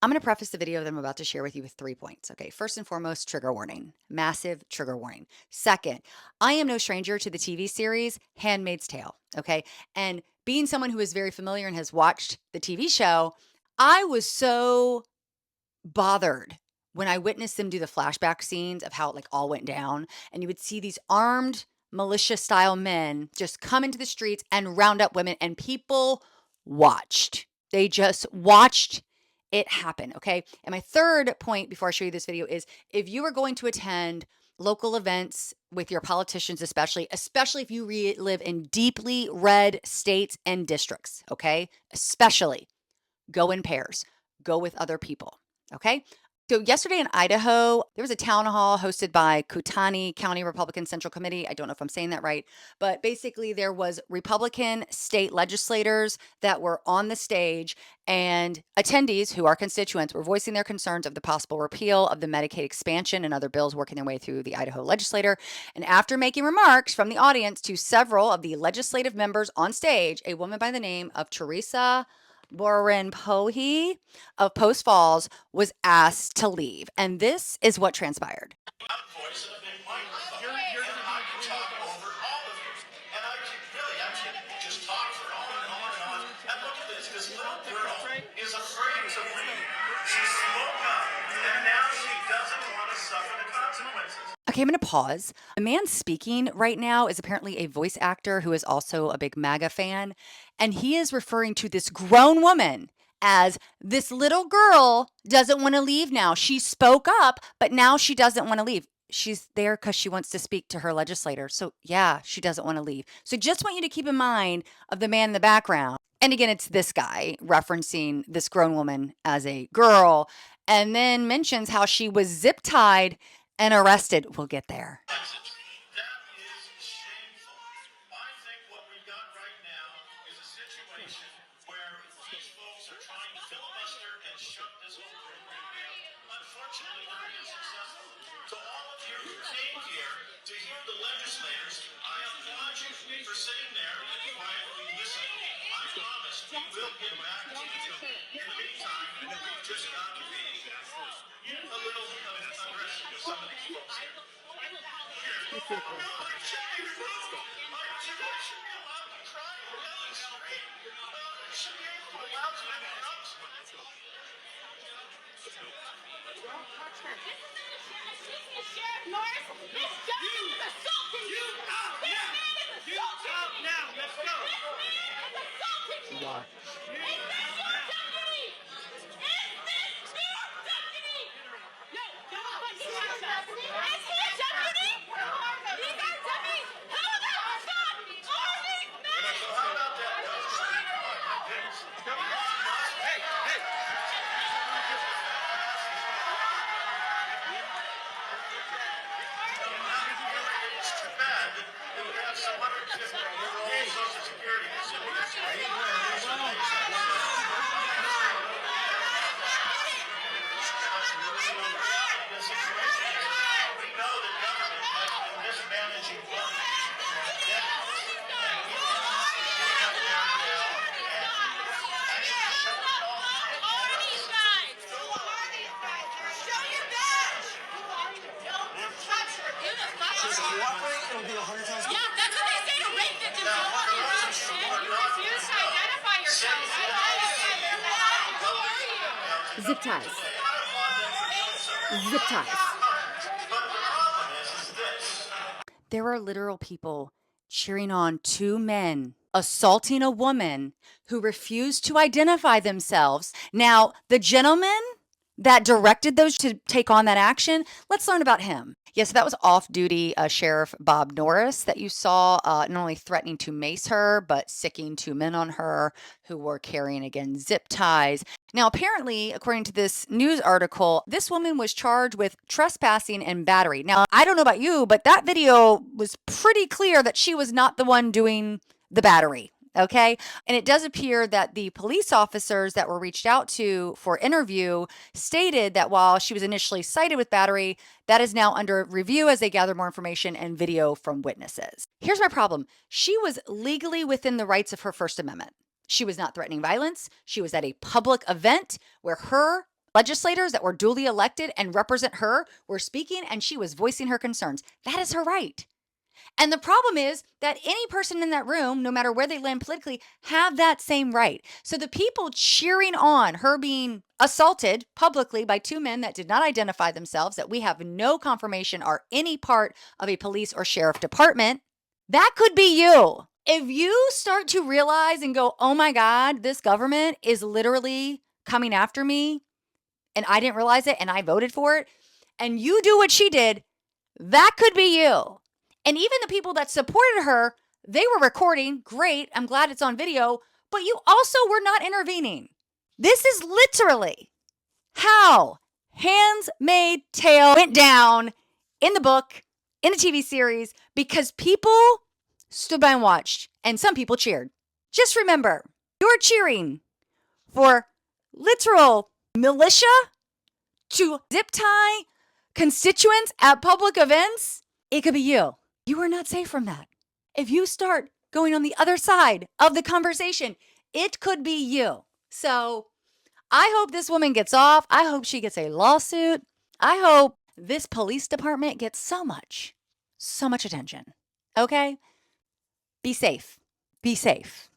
I'm going to preface the video that I'm about to share with you with 3 points. Okay, first and foremost, trigger warning, massive trigger warning. Second, I am no stranger to the TV series Handmaid's Tale. Okay, and being someone who is very familiar and has watched the TV show, I was so bothered when I witnessed them do the flashback scenes of how it like all went down. And you would see these armed militia style men just come into the streets and round up women, and people watched. They just watched it happen. Okay. And my third point before I show you this video is if you are going to attend local events with your politicians, especially if you live in deeply red states and districts, okay, especially go in pairs, go with other people. Okay. So yesterday in Idaho, there was a town hall hosted by Kootenai County Republican Central Committee. I don't know if I'm saying that right, but basically there was Republican state legislators that were on the stage, and attendees who are constituents were voicing their concerns of the possible repeal of the Medicaid expansion and other bills working their way through the Idaho legislature. And after making remarks from the audience to several of the legislative members on stage, a woman by the name of Teresa Boren Pohe of Post Falls was asked to leave. And this is what transpired. Voice and a big microphone. And I can talk over all of you. And I can really, I can just talk for on and on and on. And look at this. This little girl is afraid to leave. She spoke up. And now she doesn't want to suffer the consequences. Okay, I'm going to pause. The man speaking right now is apparently a voice actor who is also a big MAGA fan. And he is referring to this grown woman as this little girl doesn't want to leave now. She spoke up, but now she doesn't want to leave. She's there because she wants to speak to her legislator. So, yeah, she doesn't want to leave. So, just want you to keep in mind of the man in the background. And again, it's this guy referencing this grown woman as a girl, and then mentions how she was zip tied and arrested. We'll get there. That is shameful. I think what we've got right now is a situation where these folks are trying to filibuster and shut this whole program down. Unfortunately, they're being successful. So all of you who came here to hear the legislators, I applaud you for sitting there and quietly listening. I promise we will get back to you. In the meantime, we've just got to be a little aggressive with some of these folks here. No, I shouldn't be rude. I should be allowed to cry and yell and scream. I should be allowed to interrupt. Don't touch her. This is Sheriff Norris. This gentleman is assaulting you. You out now. Let's go. This man is assaulting me. Why? Is this your deputy? Is this your deputy? No, don't touch me. Is he a deputy? He's our deputy. Who the fuck are these men? How about that? Hey, hey. It's too bad that we have some 150-year-old Social Security we know that government has been mismanaging funds. Yeah, that's what they say to rape victims. You refuse to identify yourself. Who are you? Zip ties. Zip ties. There are literal people cheering on two men assaulting a woman who refused to identify themselves. Now, the gentleman that directed those to take on that action, let's learn about him. Yes, that was off-duty Sheriff Bob Norris that you saw not only threatening to mace her, but sicking two men on her who were carrying, again, zip ties. Now, apparently, according to this news article, this woman was charged with trespassing and battery. Now, I don't know about you, but that video was pretty clear that she was not the one doing the battery. Okay. And it does appear that the police officers that were reached out to for interview stated that while she was initially cited with battery, that is now under review as they gather more information and video from witnesses. Here's my problem. She was legally within the rights of her First Amendment. She was not threatening violence. She was at a public event where her legislators that were duly elected and represent her were speaking and she was voicing her concerns. That is her right. And the problem is that any person in that room, no matter where they land politically, have that same right. So the people cheering on her being assaulted publicly by two men that did not identify themselves, that we have no confirmation are any part of a police or sheriff department, that could be you. If you start to realize and go, oh my God, this government is literally coming after me and I didn't realize it and I voted for it, and you do what she did, that could be you. And even the people that supported her, they were recording. Great. I'm glad it's on video. But you also were not intervening. This is literally how Handmaid's Tale went down in the book, in the TV series, because people stood by and watched, and some people cheered. Just remember, you're cheering for literal militia to zip tie constituents at public events. It could be you. You are not safe from that. If you start going on the other side of the conversation, it could be you. So I hope this woman gets off. I hope she gets a lawsuit. I hope this police department gets so much attention. Okay? Be safe. Be safe.